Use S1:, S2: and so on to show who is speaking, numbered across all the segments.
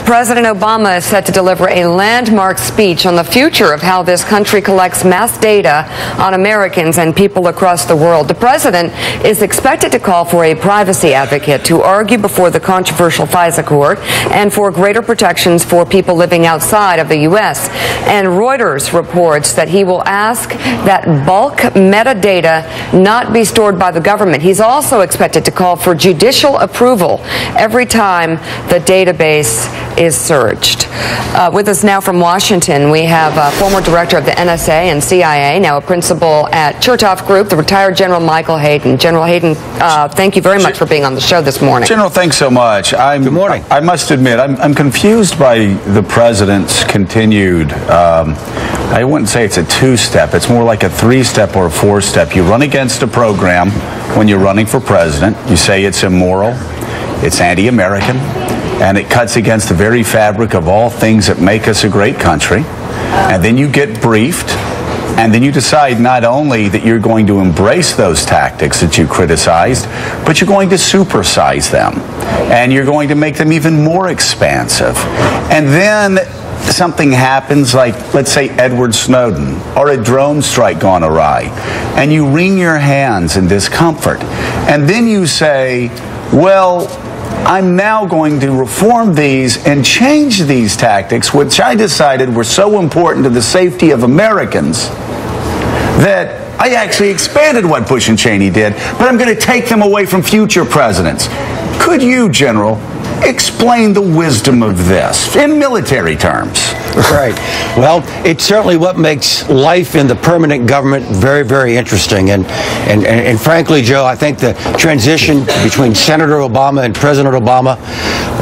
S1: President Obama is set to deliver a landmark speech on the future of how this country collects mass data on Americans and people across the world. The president is expected to call for a privacy advocate to argue before the controversial FISA court and for greater protections for people living outside of the U.S. And Reuters reports that he will ask that bulk metadata not be stored by the government. He's also expected to call for judicial approval every time the database is searched. With us now from Washington, we have former director of the NSA and CIA, now a principal at Chertoff Group, the retired General Michael Hayden. General Hayden, thank you very much for being on the show this morning.
S2: General, thanks so much.
S3: Good morning.
S2: I must admit, I'm confused by the president's continued, I wouldn't say it's a two-step, it's more like a three-step or a four-step. You run against a program when you're running for president. You say it's immoral, it's anti-American, and it cuts against the very fabric of all things that make us a great country. And then you get briefed, and then you decide not only that you're going to embrace those tactics that you criticized, but you're going to supersize them. And you're going to make them even more expansive. And then something happens like, let's say, Edward Snowden, or a drone strike gone awry, and you wring your hands in discomfort. And then you say, well, I'm now going to reform these and change these tactics, which I decided were so important to the safety of Americans that I actually expanded what Bush and Cheney did, but I'm going to take them away from future presidents. Could you, General, explain the wisdom of this in military terms?
S3: Right. Well, it's certainly what makes life in the permanent government very, very interesting. And frankly, Joe, I think the transition between Senator Obama and President Obama,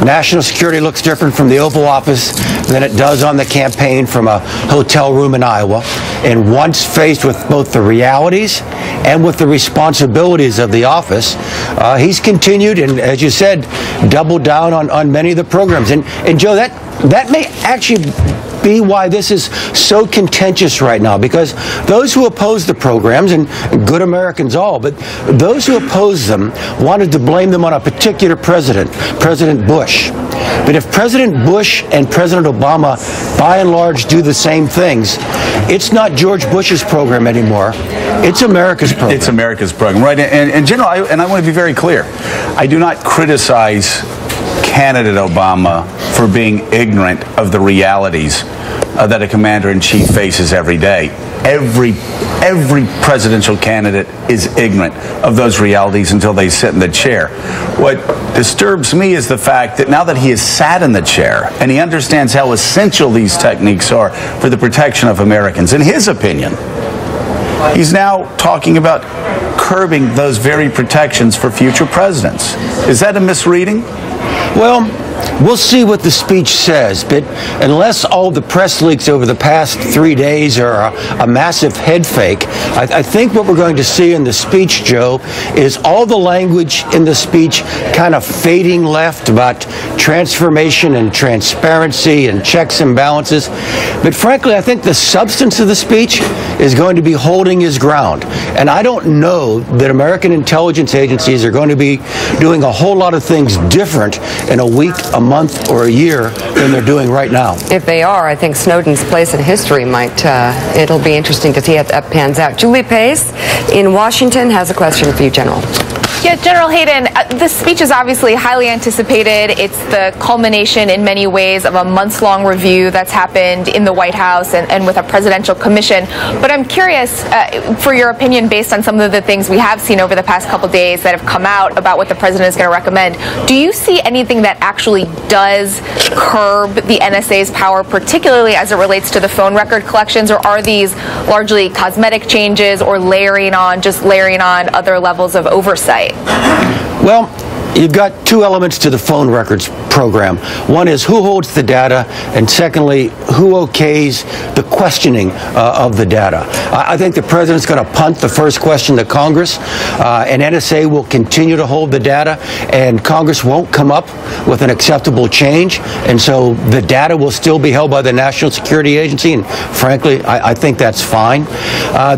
S3: national security looks different from the Oval Office than it does on the campaign from a hotel room in Iowa. And once faced with both the realities and with the responsibilities of the office, he's continued and, as you said, doubled down on many of the programs. And Joe, that may actually be why this is so contentious right now, because those who oppose the programs, and good Americans all, but those who oppose them wanted to blame them on a particular president, President Bush. But if President Bush and President Obama, by and large, do the same things, it's not George Bush's program anymore. It's America's program.
S2: It's America's program, right? And General, I want to be very clear. I do not criticize candidate Obama for being ignorant of the realities that a commander-in-chief faces every day. Every presidential candidate is ignorant of those realities until they sit in the chair. What disturbs me is the fact that now that he has sat in the chair and he understands how essential these techniques are for the protection of Americans, in his opinion, he's now talking about curbing those very protections for future presidents. Is that a misreading?
S3: Well, we'll see what the speech says, but unless all the press leaks over the past 3 days are a massive head fake, I think what we're going to see in the speech, Joe, is all the language in the speech kind of fading left about transformation and transparency and checks and balances. But frankly, I think the substance of the speech is going to be holding his ground. And I don't know that American intelligence agencies are going to be doing a whole lot of things different in a week, a month, or a year than they're doing right now.
S1: If they are, I think Snowden's place in history might, it'll be interesting to see how that pans out. Julie Pace in Washington has a question for you, General.
S4: Yeah, General Hayden, this speech is obviously highly anticipated. It's the culmination in many ways of a months-long review that's happened in the White House and with a presidential commission. But I'm curious for your opinion based on some of the things we have seen over the past couple days that have come out about what the president is going to recommend. Do you see anything that actually does curb the NSA's power, particularly as it relates to the phone record collections, or are these largely cosmetic changes or layering on other levels of oversight?
S3: Well, you've got two elements to the phone records program. One is who holds the data, and secondly, who okays the questioning of the data. I think the president's going to punt the first question to Congress, and NSA will continue to hold the data, and Congress won't come up with an acceptable change, and so the data will still be held by the National Security Agency, and frankly, I think that's fine.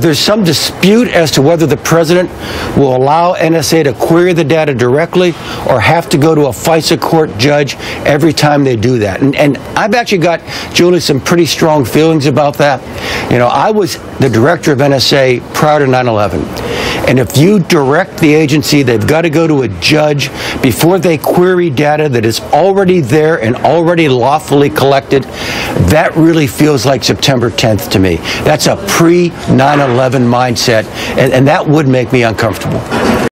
S3: There's some dispute as to whether the president will allow NSA to query the data directly or have to go to a FISA court judge judge every time they do that. And I've actually got, Julie, some pretty strong feelings about that. You know, I was the director of NSA prior to 9/11. And if you direct the agency, they've got to go to a judge before they query data that is already there and already lawfully collected. That really feels like September 10th to me. That's a pre-9/11 mindset, and that would make me uncomfortable.